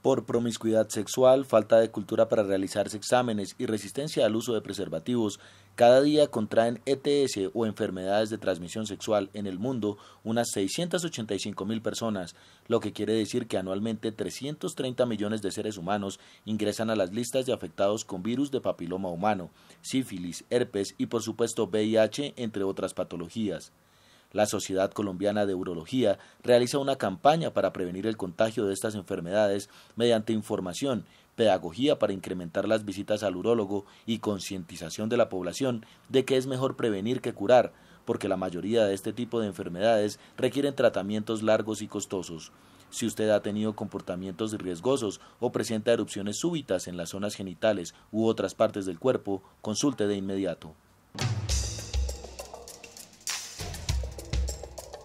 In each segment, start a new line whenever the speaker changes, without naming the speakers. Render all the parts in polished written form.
Por promiscuidad sexual, falta de cultura para realizarse exámenes y resistencia al uso de preservativos, cada día contraen ETS o enfermedades de transmisión sexual en el mundo unas 685.000 personas, lo que quiere decir que anualmente 330 millones de seres humanos ingresan a las listas de afectados con virus de papiloma humano, sífilis, herpes y por supuesto VIH, entre otras patologías. La Sociedad Colombiana de Urología realiza una campaña para prevenir el contagio de estas enfermedades mediante información, pedagogía para incrementar las visitas al urólogo y concientización de la población de que es mejor prevenir que curar, porque la mayoría de este tipo de enfermedades requieren tratamientos largos y costosos. Si usted ha tenido comportamientos riesgosos o presenta erupciones súbitas en las zonas genitales u otras partes del cuerpo, consulte de inmediato.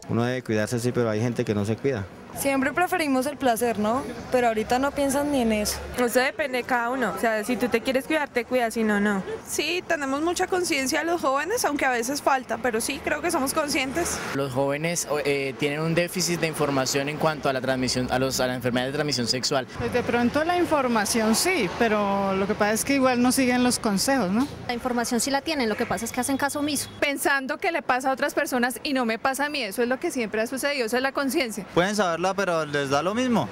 Uno debe cuidarse, sí, pero hay gente que no se cuida.
Siempre preferimos el placer, ¿no? Pero ahorita no piensan ni en eso.
Eso depende de cada uno. O sea, si tú te quieres cuidar, te cuidas, si no, no.
Sí, tenemos mucha conciencia los jóvenes, aunque a veces falta, pero sí, creo que somos conscientes.
Los jóvenes tienen un déficit de información en cuanto a la transmisión, a la enfermedad de transmisión sexual.
Pues de pronto la información sí, pero lo que pasa es que igual no siguen los consejos, ¿no?
La información sí la tienen, lo que pasa es que hacen caso omiso.
Pensando que le pasa a otras personas y no me pasa a mí, eso es lo que siempre ha sucedido, eso es la conciencia.
Pueden saberla, pero les da lo mismo.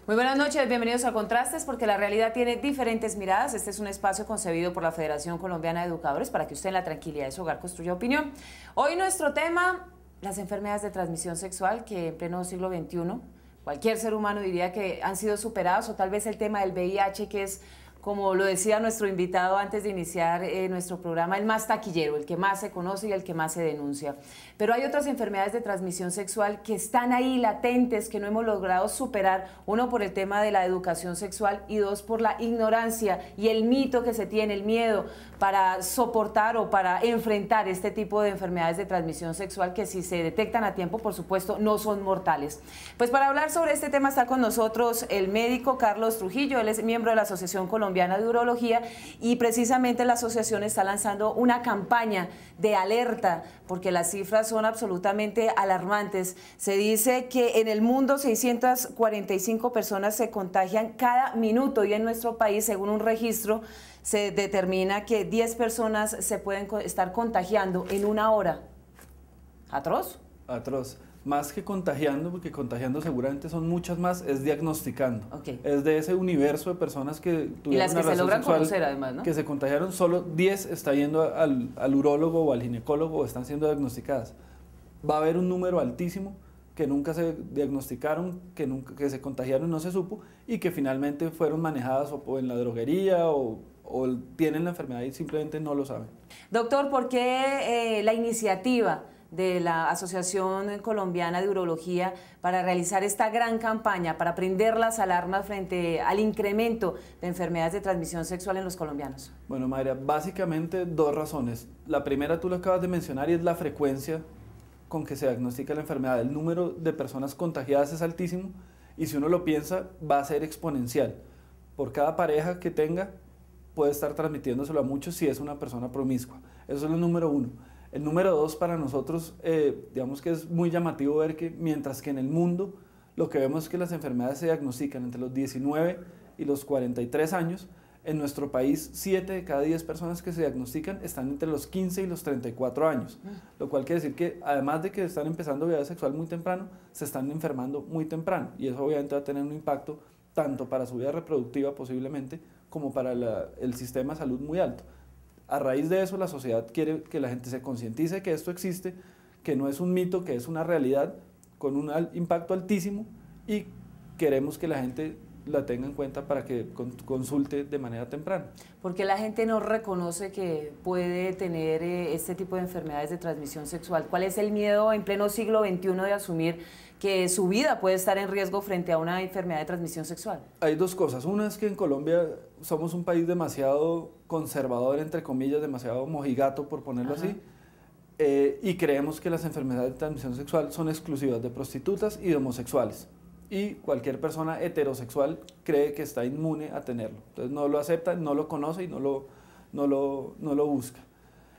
Muy buenas noches, bienvenidos a Contrastes, porque la realidad tiene diferentes miradas. Este es un espacio concebido por la Federación Colombiana de Educadores para que usted en la tranquilidad de su hogar construya opinión. Hoy nuestro tema, las enfermedades de transmisión sexual, que en pleno siglo XXI cualquier ser humano diría que han sido superadas, o tal vez el tema del VIH, que es, como lo decía nuestro invitado antes de iniciar nuestro programa, el más taquillero, el que más se conoce y el que más se denuncia. Pero hay otras enfermedades de transmisión sexual que están ahí latentes, que no hemos logrado superar, uno por el tema de la educación sexual y dos por la ignorancia y el mito que se tiene, el miedo para soportar o para enfrentar este tipo de enfermedades de transmisión sexual que si se detectan a tiempo, por supuesto, no son mortales. Pues para hablar sobre este tema está con nosotros el médico Carlos Trujillo, él es miembro de la Asociación Colombiana de Urología y precisamente la asociación está lanzando una campaña de alerta porque las cifras son absolutamente alarmantes. Se dice que en el mundo 645 personas se contagian cada minuto y en nuestro país, según un registro, se determina que 10 personas se pueden estar contagiando en una hora. ¿Atroz?
Atroz. Más que contagiando, porque contagiando seguramente son muchas más, es diagnosticando.
Okay.
Es de ese universo de personas que tuvieron
y las que
una
se logran
sexual,
conocer además, ¿no?
Que se contagiaron, solo 10 está yendo al urólogo o al ginecólogo o están siendo diagnosticadas. Va a haber un número altísimo que nunca se diagnosticaron, que se contagiaron y no se supo, y que finalmente fueron manejadas o en la droguería o tienen la enfermedad y simplemente no lo saben.
Doctor, ¿por qué la iniciativa de la Asociación Colombiana de Urología para realizar esta gran campaña, para prender las alarmas frente al incremento de enfermedades de transmisión sexual en los colombianos?
Bueno, Mayra, básicamente dos razones. La primera tú lo acabas de mencionar y es la frecuencia con que se diagnostica la enfermedad. El número de personas contagiadas es altísimo y si uno lo piensa va a ser exponencial. Por cada pareja que tenga puede estar transmitiéndoselo a muchos si es una persona promiscua. Eso es el número uno. El número dos, para nosotros, digamos que es muy llamativo ver que mientras que en el mundo lo que vemos es que las enfermedades se diagnostican entre los 19 y los 43 años, en nuestro país 7 de cada 10 personas que se diagnostican están entre los 15 y los 34 años, lo cual quiere decir que además de que están empezando vida sexual muy temprano, se están enfermando muy temprano y eso obviamente va a tener un impacto tanto para su vida reproductiva posiblemente como para el sistema de salud muy alto. A raíz de eso, la sociedad quiere que la gente se concientice que esto existe, que no es un mito, que es una realidad con un impacto altísimo y queremos que la gente la tenga en cuenta para que consulte de manera temprana.
Porque la gente no reconoce que puede tener este tipo de enfermedades de transmisión sexual. ¿Cuál es el miedo en pleno siglo XXI de asumir que su vida puede estar en riesgo frente a una enfermedad de transmisión sexual?
Hay dos cosas. Una es que en Colombia somos un país demasiado conservador, entre comillas, demasiado mojigato, por ponerlo así, y creemos que las enfermedades de transmisión sexual son exclusivas de prostitutas y de homosexuales. Y cualquier persona heterosexual cree que está inmune a tenerlo. Entonces no lo acepta, no lo conoce y no lo busca.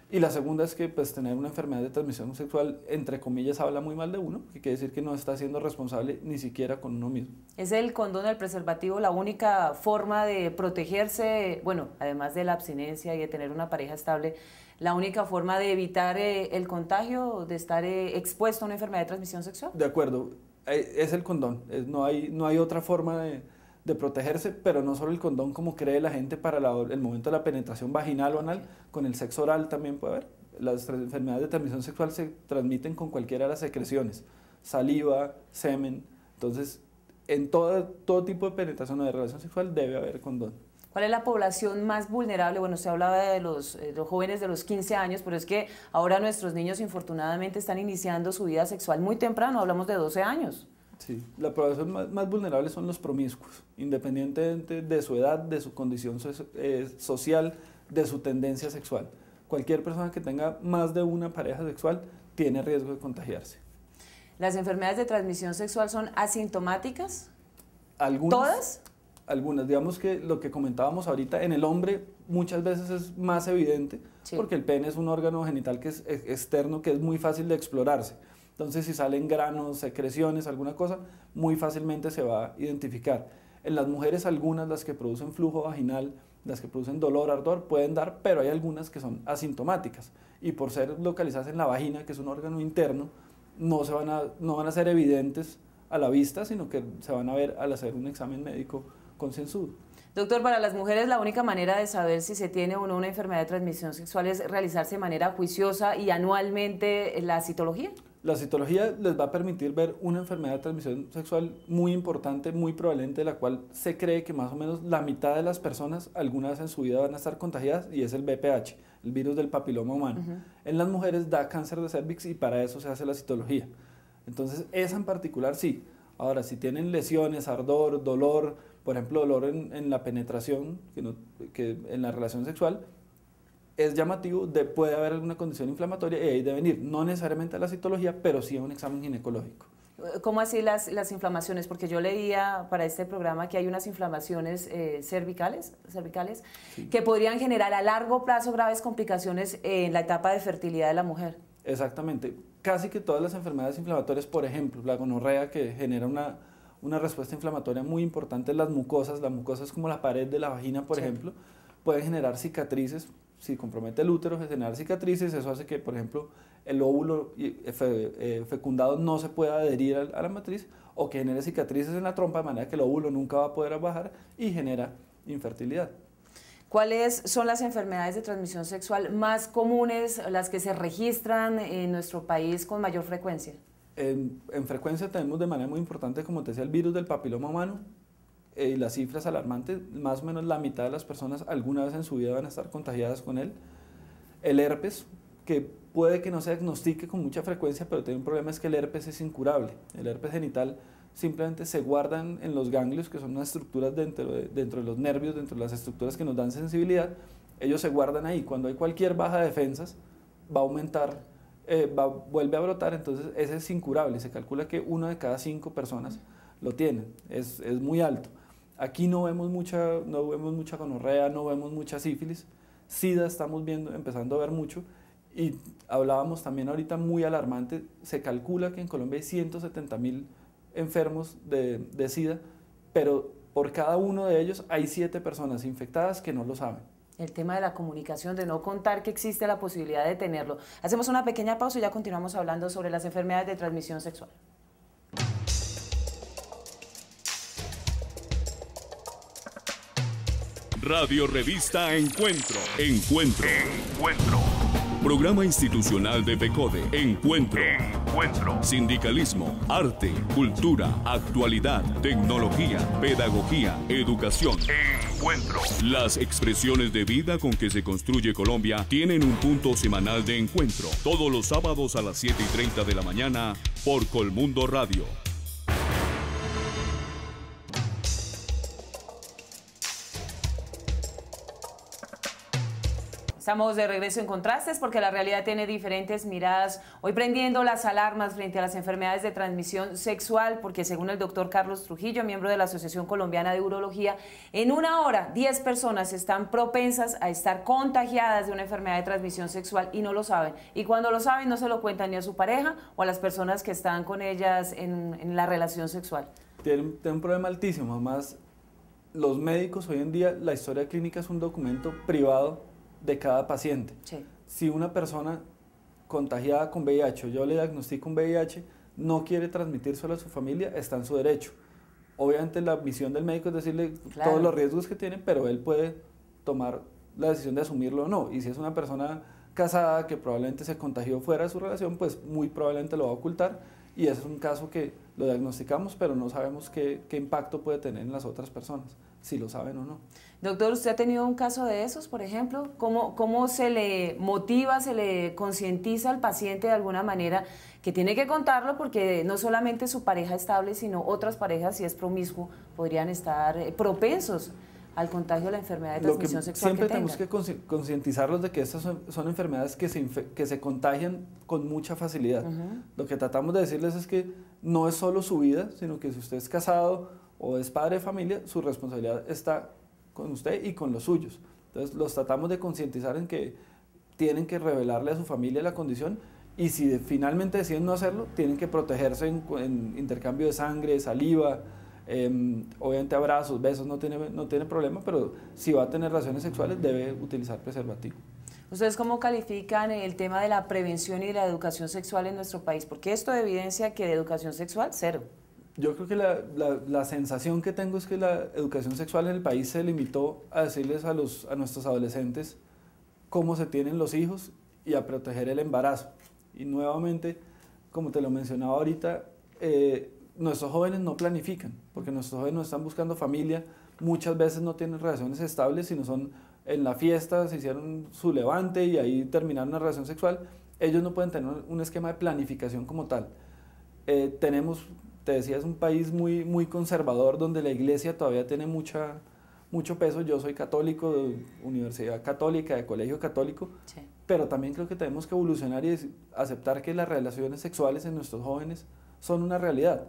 Y la segunda es que pues, tener una enfermedad de transmisión sexual, entre comillas, habla muy mal de uno, que quiere decir que no está siendo responsable ni siquiera con uno mismo.
¿Es el condón, el preservativo, la única forma de protegerse, bueno, además de la abstinencia y de tener una pareja estable, la única forma de evitar el contagio, de estar expuesto a una enfermedad de transmisión sexual?
De acuerdo, es el condón, no hay otra forma de protegerse, pero no solo el condón como cree la gente para el momento de la penetración vaginal o anal, con el sexo oral también puede haber. Las enfermedades de transmisión sexual se transmiten con cualquiera de las secreciones, saliva, semen, entonces en todo tipo de penetración o de relación sexual debe haber condón.
¿Cuál es la población más vulnerable? Bueno, se hablaba de los jóvenes de los 15 años, pero es que ahora nuestros niños infortunadamente están iniciando su vida sexual muy temprano, hablamos de 12 años.
Sí, la población más vulnerable son los promiscuos, independientemente de su edad, de su condición social, de su tendencia sexual. Cualquier persona que tenga más de una pareja sexual tiene riesgo de contagiarse.
¿Las enfermedades de transmisión sexual son asintomáticas?
Algunas,
¿Todas?
Algunas, digamos que lo que comentábamos ahorita, en el hombre muchas veces es más evidente, sí, porque el pene es un órgano genital que es externo, que es muy fácil de explorarse. Entonces, si salen granos, secreciones, alguna cosa, muy fácilmente se va a identificar. En las mujeres, algunas, las que producen flujo vaginal, las que producen dolor, ardor, pueden dar, pero hay algunas que son asintomáticas. Y por ser localizadas en la vagina, que es un órgano interno, no van a ser evidentes a la vista, sino que se van a ver al hacer un examen médico concienzudo.
Doctor, para las mujeres la única manera de saber si se tiene o no una enfermedad de transmisión sexual es realizarse de manera juiciosa y anualmente la citología.
La citología les va a permitir ver una enfermedad de transmisión sexual muy importante, muy prevalente, de la cual se cree que más o menos la mitad de las personas alguna vez en su vida van a estar contagiadas, y es el VPH, el virus del papiloma humano. En las mujeres da cáncer de cervix y para eso se hace la citología. Entonces, esa en particular sí. Ahora, si tienen lesiones, ardor, dolor, por ejemplo, dolor en la penetración, que en la relación sexual, es llamativo, puede haber alguna condición inflamatoria y ahí deben ir, no necesariamente a la citología, pero sí a un examen ginecológico.
¿Cómo así las inflamaciones? Porque yo leía para este programa que hay unas inflamaciones cervicales sí, que podrían generar a largo plazo graves complicaciones en la etapa de fertilidad de la mujer.
Exactamente. Casi que todas las enfermedades inflamatorias, por ejemplo, la gonorrea, que genera una respuesta inflamatoria muy importante en las mucosas, la mucosa es como la pared de la vagina, por ejemplo, pueden generar cicatrices. Si compromete el útero, generar cicatrices, eso hace que, por ejemplo, el óvulo fecundado no se pueda adherir a la matriz, o que genere cicatrices en la trompa, de manera que el óvulo nunca va a poder bajar y genera infertilidad.
¿Cuáles son las enfermedades de transmisión sexual más comunes, las que se registran en nuestro país con mayor frecuencia?
En frecuencia tenemos de manera muy importante, como te decía, el virus del papiloma humano. Y las cifras alarmantes, más o menos la mitad de las personas alguna vez en su vida van a estar contagiadas con él. El herpes, que puede que no se diagnostique con mucha frecuencia, pero tiene un problema, es que el herpes es incurable. El herpes genital simplemente se guardan en los ganglios, que son unas estructuras dentro de los nervios, dentro de las estructuras que nos dan sensibilidad. Ellos se guardan ahí. Cuando hay cualquier baja de defensas, va a aumentar, vuelve a brotar, entonces ese es incurable. Se calcula que 1 de cada 5 personas lo tienen, es muy alto. Aquí no vemos mucha gonorrea, no vemos mucha sífilis. SIDA estamos empezando a ver mucho, y hablábamos también ahorita muy alarmante, se calcula que en Colombia hay 170.000 enfermos de SIDA, pero por cada uno de ellos hay 7 personas infectadas que no lo saben.
El tema de la comunicación, de no contar que existe la posibilidad de tenerlo. Hacemos una pequeña pausa y ya continuamos hablando sobre las enfermedades de transmisión sexual.
Radio Revista Encuentro. Programa institucional de FECODE. Encuentro. Sindicalismo, arte, cultura, actualidad, tecnología, pedagogía, educación. Encuentro. Las expresiones de vida con que se construye Colombia tienen un punto semanal de encuentro. Todos los sábados a las 7:30 de la mañana por Colmundo Radio.
Estamos de regreso en Contrastes porque la realidad tiene diferentes miradas. Hoy prendiendo las alarmas frente a las enfermedades de transmisión sexual, porque según el doctor Carlos Trujillo, miembro de la Asociación Colombiana de Urología, en una hora 10 personas están propensas a estar contagiadas de una enfermedad de transmisión sexual y no lo saben. Y cuando lo saben no se lo cuentan ni a su pareja o a las personas que están con ellas en la relación sexual.
Tiene un problema altísimo. Además, los médicos hoy en día, la historia clínica es un documento privado de cada paciente.
Sí.
Si una persona contagiada con VIH, yo le diagnostico un VIH, no quiere transmitírselo a su familia, está en su derecho. Obviamente la misión del médico es decirle todos los riesgos que tiene, pero él puede tomar la decisión de asumirlo o no. Y si es una persona casada que probablemente se contagió fuera de su relación, pues muy probablemente lo va a ocultar. Y ese es un caso que lo diagnosticamos, pero no sabemos qué impacto puede tener en las otras personas, si lo saben o no.
Doctor, ¿usted ha tenido un caso de esos, por ejemplo? ¿Cómo se le motiva, se le concientiza al paciente de alguna manera que tiene que contarlo? Porque no solamente su pareja estable, sino otras parejas, si es promiscuo, podrían estar propensos al contagio de la enfermedad de transmisión sexual que tenga.
Siempre tenemos que concientizarlos de que estas son enfermedades que se contagian con mucha facilidad. Lo que tratamos de decirles es que no es solo su vida, sino que si usted es casado o es padre de familia, su responsabilidad está con usted y con los suyos. Entonces los tratamos de concientizar en que tienen que revelarle a su familia la condición y si finalmente deciden no hacerlo, tienen que protegerse en intercambio de sangre, saliva, obviamente abrazos, besos, no tiene problema, pero si va a tener relaciones sexuales debe utilizar preservativo.
¿Ustedes cómo califican el tema de la prevención y de la educación sexual en nuestro país? Porque esto evidencia que de educación sexual, cero.
Yo creo que la sensación que tengo es que la educación sexual en el país se limitó a decirles a nuestros adolescentes cómo se tienen los hijos y a proteger el embarazo. Y nuevamente, como te lo mencionaba ahorita, nuestros jóvenes no planifican, porque nuestros jóvenes no están buscando familia, muchas veces no tienen relaciones estables, sino son en la fiesta, se hicieron su levante y ahí terminaron una relación sexual. Ellos no pueden tener un esquema de planificación como tal. Tenemos, te decía, es un país muy conservador, donde la iglesia todavía tiene mucho peso. Yo soy católico, de universidad católica, de colegio católico, sí. Pero también creo que tenemos que evolucionar y aceptar que las relaciones sexuales en nuestros jóvenes son una realidad.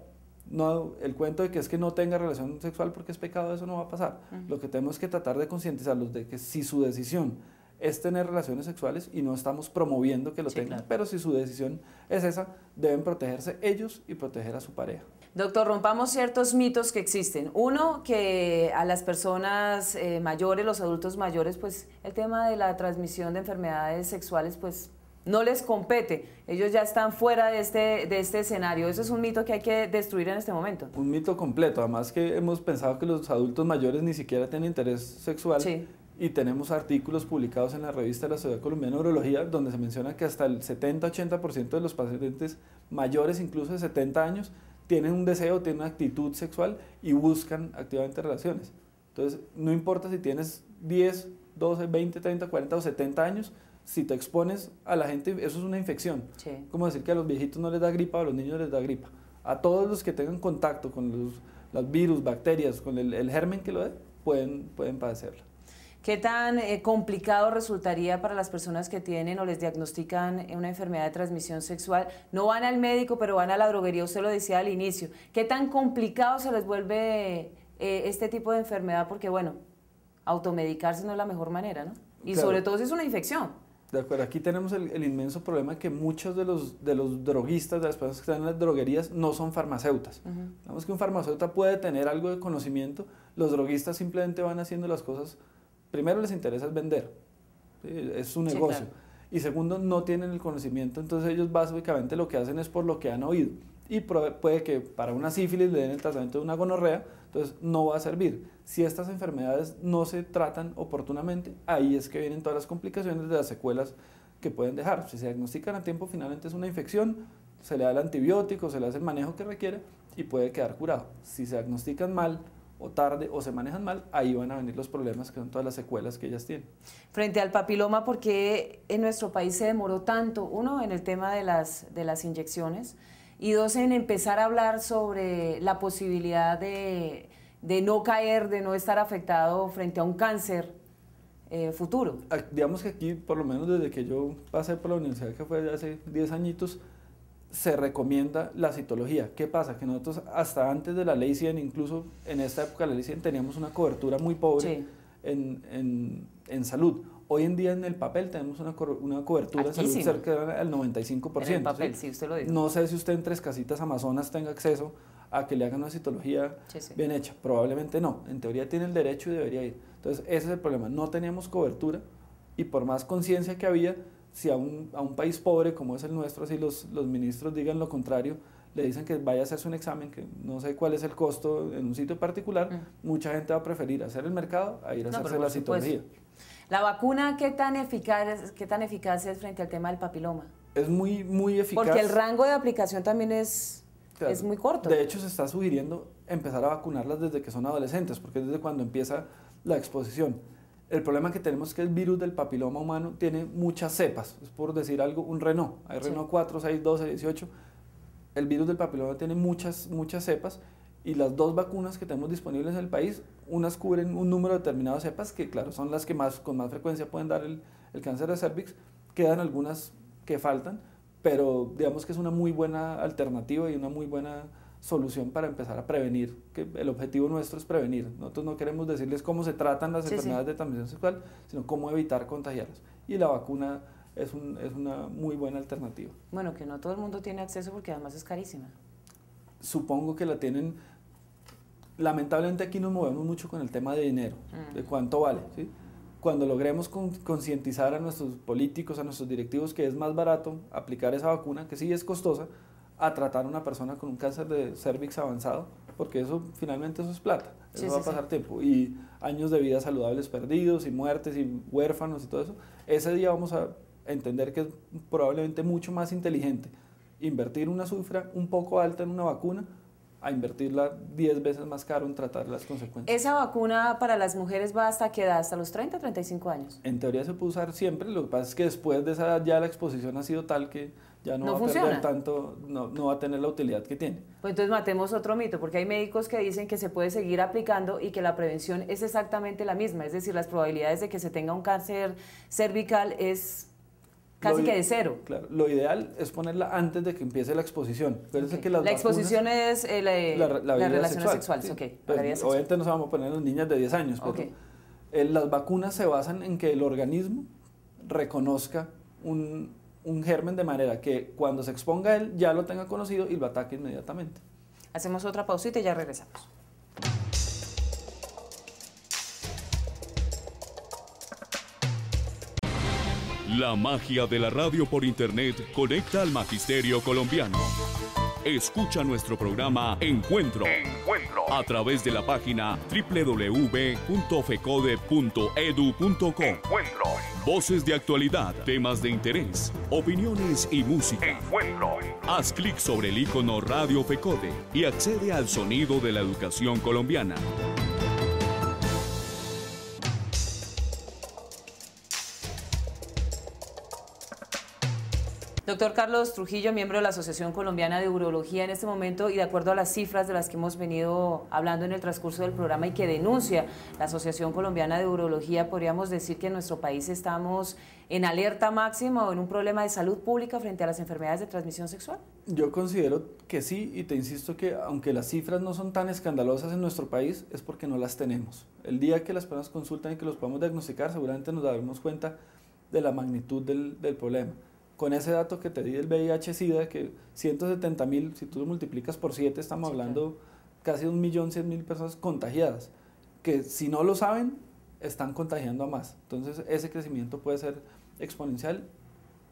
No, el cuento de que es que no tenga relación sexual porque es pecado, eso no va a pasar. Lo que tenemos que tratar de concientizarlos de que si su decisión es tener relaciones sexuales, y no estamos promoviendo que lo tengan, claro, pero si su decisión es esa, deben protegerse ellos y proteger a su pareja.
Doctor, rompamos ciertos mitos que existen. Uno, que a las personas mayores, los adultos mayores, pues el tema de la transmisión de enfermedades sexuales, pues no les compete, ellos ya están fuera de este escenario. Eso es un mito que hay que destruir en este momento.
Un mito completo, además que hemos pensado que los adultos mayores ni siquiera tienen interés sexual, sí. Y tenemos artículos publicados en la revista de la Sociedad Colombiana de Urología donde se menciona que hasta el 70-80% de los pacientes mayores, incluso de 70 años, tienen un deseo, tienen una actitud sexual y buscan activamente relaciones. Entonces, no importa si tienes 10, 12, 20, 30, 40 o 70 años, si te expones a la gente, eso es una infección. Sí. Como decir que a los viejitos no les da gripa o a los niños les da gripa. A todos los que tengan contacto con los virus, bacterias, con el germen que lo dé, pueden padecerla.
¿Qué tan complicado resultaría para las personas que tienen o les diagnostican una enfermedad de transmisión sexual? No van al médico, pero van a la droguería, usted lo decía al inicio. ¿Qué tan complicado se les vuelve este tipo de enfermedad? Porque, bueno, automedicarse no es la mejor manera, ¿no? Y claro, sobre todo si es una infección.
De acuerdo, aquí tenemos el inmenso problema que muchos de los droguistas, de las personas que están en las droguerías, no son farmacéutas. Digamos que un farmacéutico puede tener algo de conocimiento, los droguistas simplemente van haciendo las cosas. Primero les interesa vender, ¿sí? Es su negocio, sí, claro. Y segundo, no tienen el conocimiento, entonces ellos básicamente lo que hacen es por lo que han oído. Y puede que para una sífilis le den el tratamiento de una gonorrea, entonces no va a servir. Si estas enfermedades no se tratan oportunamente, ahí es que vienen todas las complicaciones de las secuelas que pueden dejar. Si se diagnostican a tiempo, finalmente es una infección, se le da el antibiótico, se le hace el manejo que requiere y puede quedar curado. Si se diagnostican mal, o tarde, o se manejan mal, ahí van a venir los problemas, que son todas las secuelas que ellas tienen.
Frente al papiloma, ¿por qué en nuestro país se demoró tanto? Uno, en el tema de las inyecciones, y dos, en empezar a hablar sobre la posibilidad de no caer, de no estar afectado frente a un cáncer futuro.
Digamos que aquí, por lo menos desde que yo pasé por la universidad, que fue hace 10 añitos, se recomienda la citología. ¿Qué pasa? Que nosotros hasta antes de la ley 100, incluso en esta época de la ley 100, teníamos una cobertura muy pobre en salud. Hoy en día en el papel tenemos una cobertura de salud cerca al 95%.
En el papel, ¿sí? Usted lo dijo.
No sé si usted en Tres Casitas Amazonas tenga acceso a que le hagan una citología bien hecha. Probablemente no. En teoría tiene el derecho y debería ir. Entonces ese es el problema. No teníamos cobertura y por más conciencia que había, si a un país pobre como es el nuestro, así los ministros digan lo contrario, le dicen que vaya a hacerse un examen, que no sé cuál es el costo en un sitio particular, mucha gente va a preferir hacer el mercado a ir a hacerse la citología.
¿La vacuna qué tan eficaz es frente al tema del papiloma?
Es muy eficaz.
Porque el rango de aplicación también es muy corto.
De hecho, se está sugiriendo empezar a vacunarlas desde que son adolescentes, porque es desde cuando empieza la exposición. El problema que tenemos es que el virus del papiloma humano tiene muchas cepas. Es por decir algo, un Renault. Hay Renault 4, 6, 12, 18. El virus del papiloma tiene muchas cepas y las 2 vacunas que tenemos disponibles en el país, unas cubren un número determinado de cepas que, claro, son las que con más frecuencia pueden dar el cáncer de cervix. Quedan algunas que faltan, pero digamos que es una muy buena alternativa y una muy buena solución para empezar a prevenir, que el objetivo nuestro es prevenir. Nosotros no queremos decirles cómo se tratan las enfermedades de transmisión sexual, sino cómo evitar contagiarlas. Y la vacuna es una muy buena alternativa.
Bueno, que no todo el mundo tiene acceso porque además es carísima.
Supongo que la tienen. Lamentablemente aquí nos movemos mucho con el tema de dinero, de cuánto vale, ¿sí? Cuando logremos concientizar a nuestros políticos, a nuestros directivos que es más barato aplicar esa vacuna, que sí es costosa, a tratar a una persona con un cáncer de cervix avanzado, porque finalmente eso es plata, eso va a pasar tiempo, y años de vida saludables perdidos, y muertes, y huérfanos, y todo eso. Ese día vamos a entender que es probablemente mucho más inteligente invertir una cifra un poco alta en una vacuna a invertirla 10 veces más caro en tratar las consecuencias.
¿Esa vacuna para las mujeres va hasta qué edad? ¿Hasta los 30 o 35 años?
En teoría se puede usar siempre, lo que pasa es que después de esa edad ya la exposición ha sido tal que ya no va a perder tanto, no va a tener la utilidad que tiene.
Pues entonces matemos otro mito, porque hay médicos que dicen que se puede seguir aplicando y que la prevención es exactamente la misma, es decir, las probabilidades de que se tenga un cáncer cervical es casi que de cero.
Claro, lo ideal es ponerla antes de que empiece la exposición. Que las
la exposición es las relaciones sexuales.
Sí.
Okay.
Pues, obviamente no se vamos a poner en niñas de 10 años, pero las vacunas se basan en que el organismo reconozca un germen de manera que cuando se exponga a él ya lo tenga conocido y lo ataque inmediatamente.
Hacemos otra pausita y ya regresamos.
La magia de la radio por internet conecta al magisterio colombiano. Escucha nuestro programa Encuentro a través de la página www.fecode.edu.co. Voces de actualidad, temas de interés, opiniones y música. Haz clic sobre el icono Radio Fecode y accede al sonido de la educación colombiana.
Doctor Carlos Trujillo, miembro de la Asociación Colombiana de Urología en este momento y de acuerdo a las cifras de las que hemos venido hablando en el transcurso del programa y que denuncia la Asociación Colombiana de Urología, podríamos decir que en nuestro país estamos en alerta máxima o en un problema de salud pública frente a las enfermedades de transmisión sexual.
Yo considero que sí, y te insisto que aunque las cifras no son tan escandalosas en nuestro país, es porque no las tenemos. El día que las personas consultan y que los podamos diagnosticar, seguramente nos daremos cuenta de la magnitud del problema. Con ese dato que te di del VIH-Sida, que 170.000, si tú lo multiplicas por 7, estamos hablando casi 1.100.000 personas contagiadas, que si no lo saben, están contagiando a más. Entonces ese crecimiento puede ser exponencial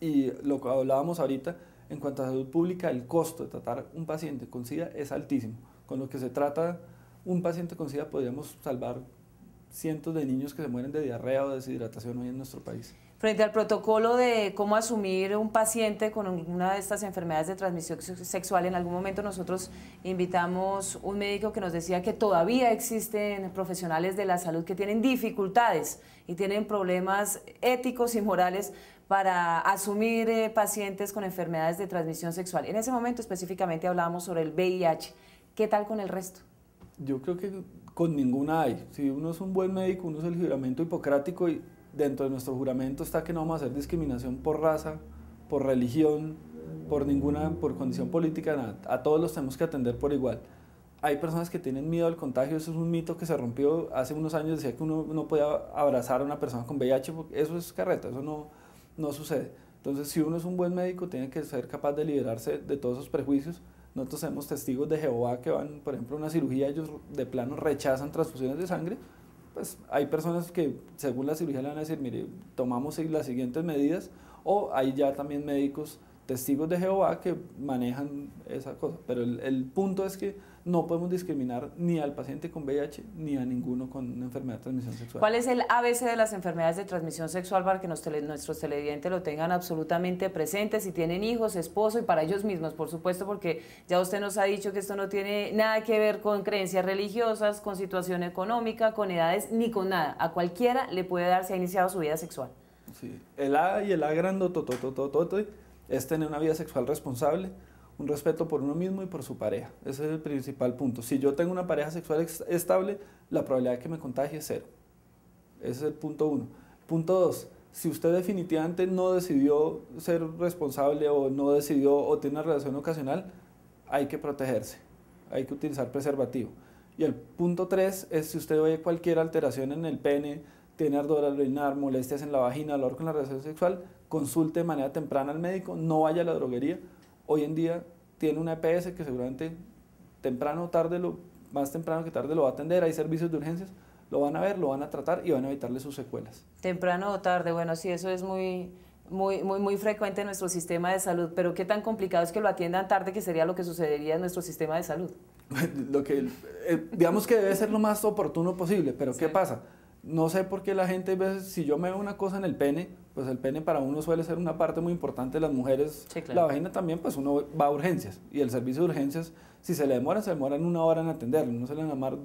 y lo que hablábamos ahorita, en cuanto a salud pública, el costo de tratar un paciente con SIDA es altísimo. Con lo que se trata un paciente con SIDA podríamos salvar cientos de niños que se mueren de diarrea o deshidratación hoy en nuestro país.
Frente al protocolo de cómo asumir un paciente con una de estas enfermedades de transmisión sexual, en algún momento nosotros invitamos un médico que nos decía que todavía existen profesionales de la salud que tienen dificultades y tienen problemas éticos y morales para asumir pacientes con enfermedades de transmisión sexual. En ese momento específicamente hablábamos sobre el VIH. ¿Qué tal con el resto?
Yo creo que con ninguna hay. Si uno es un buen médico, uno es el juramento hipocrático y dentro de nuestro juramento está que no vamos a hacer discriminación por raza, por religión, por condición política, nada. A todos los tenemos que atender por igual. Hay personas que tienen miedo al contagio, eso es un mito que se rompió hace unos años, decía que uno no podía abrazar a una persona con VIH, porque eso es carreta, eso no sucede. Entonces, si uno es un buen médico, tiene que ser capaz de liberarse de todos esos prejuicios. Nosotros tenemos testigos de Jehová que van, por ejemplo, a una cirugía, ellos de plano rechazan transfusiones de sangre. Pues hay personas que según la cirugía le van a decir, mire, tomamos las siguientes medidas, o hay ya también médicos testigos de Jehová que manejan esa cosa. Pero el punto es que no podemos discriminar ni al paciente con VIH ni a ninguno con una enfermedad de transmisión sexual.
¿Cuál es el ABC de las enfermedades de transmisión sexual para que nuestros televidentes lo tengan absolutamente presente? Si tienen hijos, esposo y para ellos mismos, por supuesto, porque ya usted nos ha dicho que esto no tiene nada que ver con creencias religiosas, con situación económica, con edades, ni con nada. A cualquiera le puede dar si ha iniciado su vida sexual.
Sí, el A y el A grandototototote es tener una vida sexual responsable, un respeto por uno mismo y por su pareja. Ese es el principal punto. Si yo tengo una pareja sexual estable, la probabilidad de que me contagie es 0. Ese es el punto 1. Punto 2. Si usted definitivamente no decidió ser responsable o no decidió o tiene una relación ocasional, hay que protegerse. Hay que utilizar preservativo. Y el punto 3 es si usted ve cualquier alteración en el pene, tiene ardor al orinar, molestias en la vagina, dolor con la relación sexual, consulte de manera temprana al médico, no vaya a la droguería. Hoy en día tiene una EPS que seguramente temprano o tarde, más temprano que tarde lo va a atender, hay servicios de urgencias, lo van a ver, lo van a tratar y van a evitarle sus secuelas.
Temprano o tarde, bueno, sí, eso es muy frecuente en nuestro sistema de salud, pero qué tan complicado es que lo atiendan tarde, que sería lo que sucedería en nuestro sistema de salud.
Digamos que debe ser lo más oportuno posible, pero sí. ¿Qué pasa? No sé por qué la gente, si yo me veo una cosa en el pene, pues el pene para uno suele ser una parte muy importante de las mujeres, sí, claro. La vagina también, pues uno va a urgencias, y el servicio de urgencias, si se le demora, se demoran 1 hora en atenderlo, no se le van a llamar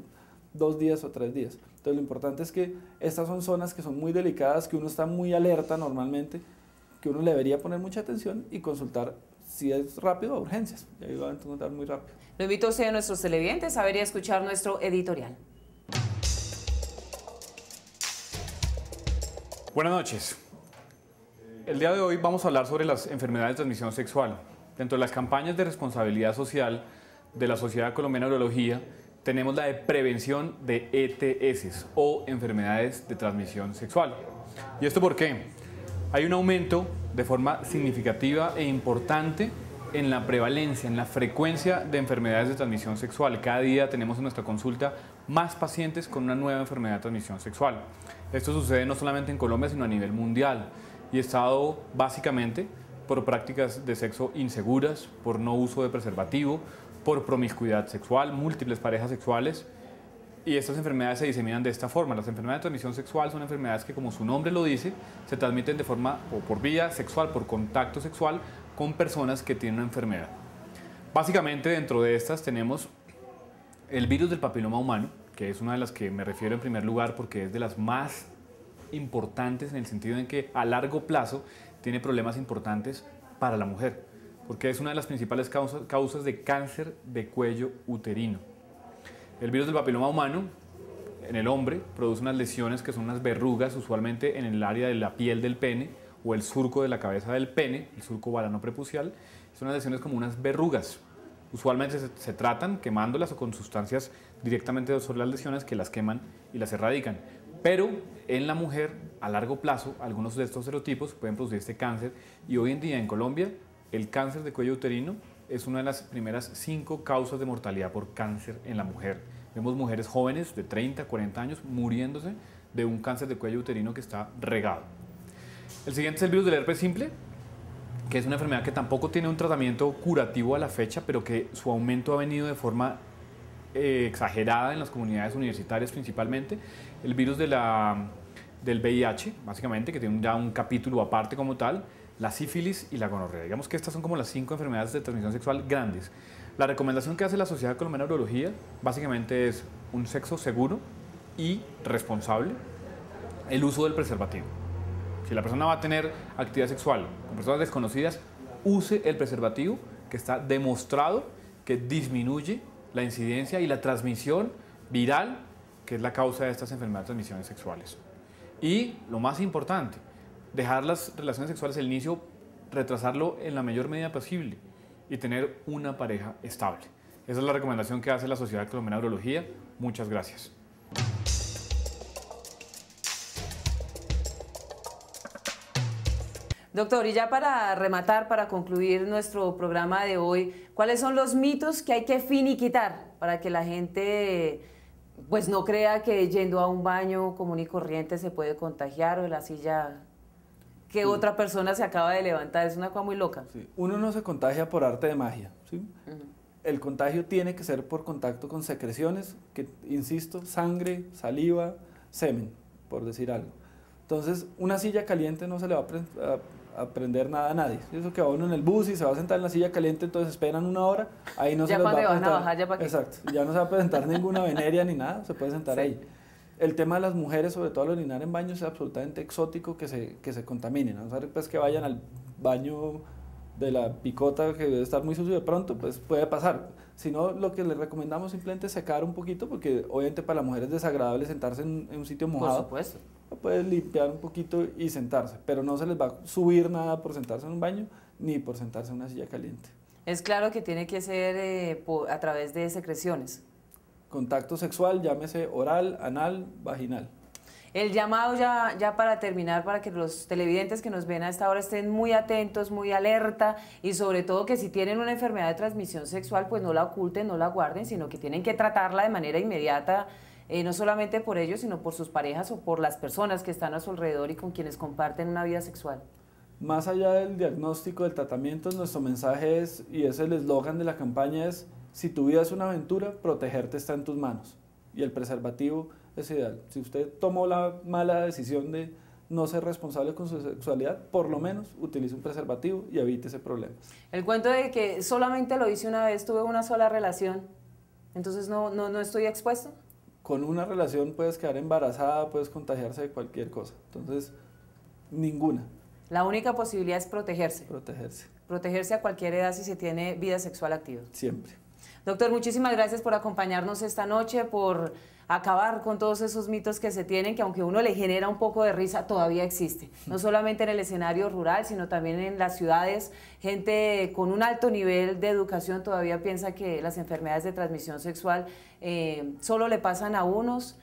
2 días o 3 días. Entonces lo importante es que estas son zonas que son muy delicadas, que uno está muy alerta normalmente, que uno le debería poner mucha atención y consultar, si es rápido, a urgencias, y ahí va a encontrar muy rápido.
Lo invito a usted, a nuestros televidentes, a ver y a escuchar nuestro editorial.
Buenas noches. El día de hoy vamos a hablar sobre las enfermedades de transmisión sexual. Dentro de las campañas de responsabilidad social de la Sociedad Colombiana de Urología, tenemos la de prevención de ETS o enfermedades de transmisión sexual. ¿Y esto por qué? Hay un aumento de forma significativa e importante en la prevalencia, en la frecuencia de enfermedades de transmisión sexual. Cada día tenemos en nuestra consulta más pacientes con una nueva enfermedad de transmisión sexual. Esto sucede no solamente en Colombia, sino a nivel mundial y es dado básicamente por prácticas de sexo inseguras, por no uso de preservativo, por promiscuidad sexual, múltiples parejas sexuales, y estas enfermedades se diseminan de esta forma. Las enfermedades de transmisión sexual son enfermedades que, como su nombre lo dice, se transmiten de forma o por vía sexual, por contacto sexual con personas que tienen una enfermedad. Básicamente dentro de estas tenemos el virus del papiloma humano, que es una de las que me refiero en primer lugar porque es de las más importantes en el sentido en que a largo plazo tiene problemas importantes para la mujer, porque es una de las principales causas de cáncer de cuello uterino. El virus del papiloma humano en el hombre produce unas lesiones que son unas verrugas, usualmente en el área de la piel del pene o el surco de la cabeza del pene, el surco balanoprepucial. Son unas lesiones como unas verrugas. Usualmente se tratan quemándolas o con sustancias directamente sobre las lesiones que las queman y las erradican. Pero en la mujer, a largo plazo, algunos de estos serotipos pueden producir este cáncer y hoy en día en Colombia el cáncer de cuello uterino es una de las primeras 5 causas de mortalidad por cáncer en la mujer. Vemos mujeres jóvenes de 30, 40 años muriéndose de un cáncer de cuello uterino que está regado. El siguiente es el virus del herpes simple, que es una enfermedad que tampoco tiene un tratamiento curativo a la fecha, pero que su aumento ha venido de forma exagerada en las comunidades universitarias principalmente. El virus del VIH, básicamente, que tiene ya un capítulo aparte como tal, la sífilis y la gonorrea. Digamos que estas son como las 5 enfermedades de transmisión sexual grandes. La recomendación que hace la Sociedad Colombiana de Urología básicamente es un sexo seguro y responsable, el uso del preservativo. Si la persona va a tener actividad sexual con personas desconocidas, use el preservativo, que está demostrado que disminuye la incidencia y la transmisión viral, que es la causa de estas enfermedades de transmisiones sexuales. Y lo más importante, dejar las relaciones sexuales al inicio, retrasarlo en la mayor medida posible y tener una pareja estable. Esa es la recomendación que hace la Sociedad Colombiana de Urología. Muchas gracias.
Doctor, y ya para rematar, para concluir nuestro programa de hoy, ¿cuáles son los mitos que hay que finiquitar para que la gente pues no crea que yendo a un baño común y corriente se puede contagiar, o de la silla que otra persona se acaba de levantar? Es una cosa muy loca.
Sí. Uno no se contagia por arte de magia, ¿sí? El contagio tiene que ser por contacto con secreciones, que, insisto, sangre, saliva, semen, por decir algo. Entonces, una silla caliente no se le va a prender nada a nadie. Eso que va uno en el bus y se va a sentar en la silla caliente, entonces esperan una hora, ahí no se les va a presentar.
Ya cuando van a bajar, ya para qué.
Exacto, ya no se va a presentar ninguna veneria ni nada, se puede sentar ahí. El tema de las mujeres, sobre todo al orinar en baños, es absolutamente exótico que se contaminen. A no ser pues, que vayan al baño de la picota, que debe estar muy sucio de pronto, pues puede pasar. Si no, lo que les recomendamos simplemente es secar un poquito, porque obviamente para la mujer es desagradable sentarse en un sitio mojado.
Por supuesto.
Puede limpiar un poquito y sentarse, pero no se les va a subir nada por sentarse en un baño, ni por sentarse en una silla caliente.
Es claro que tiene que ser a través de secreciones.
Contacto sexual, llámese oral, anal, vaginal.
El llamado ya para terminar, para que los televidentes que nos ven a esta hora estén muy atentos, muy alerta, y sobre todo que si tienen una enfermedad de transmisión sexual, pues no la oculten, no la guarden, sino que tienen que tratarla de manera inmediata, no solamente por ellos, sino por sus parejas o por las personas que están a su alrededor y con quienes comparten una vida sexual.
Más allá del diagnóstico, del tratamiento, nuestro mensaje es, y es el eslogan de la campaña, es: si tu vida es una aventura, protegerte está en tus manos. Y el preservativo es ideal. Si usted tomó la mala decisión de no ser responsable con su sexualidad, por lo menos utilice un preservativo y evite ese problema.
El cuento de que solamente lo hice una vez, tuve una sola relación, entonces no estoy expuesto.
Con una relación puedes quedar embarazada, puedes contagiarse de cualquier cosa. Entonces, ninguna.
La única posibilidad es protegerse.
Protegerse.
Protegerse a cualquier edad si se tiene vida sexual activa.
Siempre.
Doctor, muchísimas gracias por acompañarnos esta noche, por acabar con todos esos mitos que se tienen, que aunque uno le genera un poco de risa, todavía existe. No solamente en el escenario rural, sino también en las ciudades. Gente con un alto nivel de educación todavía piensa que las enfermedades de transmisión sexual solo le pasan a unos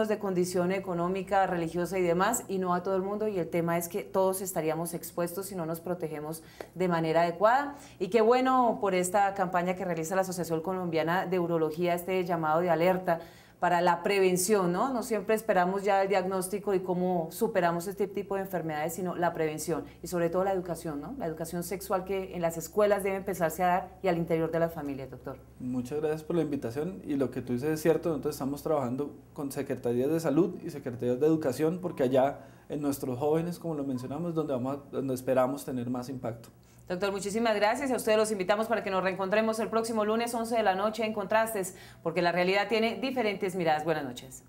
de condición económica, religiosa y demás, y no a todo el mundo, y el tema es que todos estaríamos expuestos si no nos protegemos de manera adecuada. Y qué bueno por esta campaña que realiza la Asociación Colombiana de Urología, este llamado de alerta para la prevención, ¿no? No siempre esperamos ya el diagnóstico y cómo superamos este tipo de enfermedades, sino la prevención y sobre todo la educación, ¿no? La educación sexual que en las escuelas debe empezarse a dar y al interior de las familias, doctor.
Muchas gracias por la invitación, y lo que tú dices es cierto. Nosotros estamos trabajando con Secretarías de Salud y Secretarías de Educación, porque allá en nuestros jóvenes, como lo mencionamos, donde esperamos tener más impacto.
Doctor, muchísimas gracias. A ustedes los invitamos para que nos reencontremos el próximo lunes 11 de la noche en Contrastes, porque la realidad tiene diferentes miradas. Buenas noches.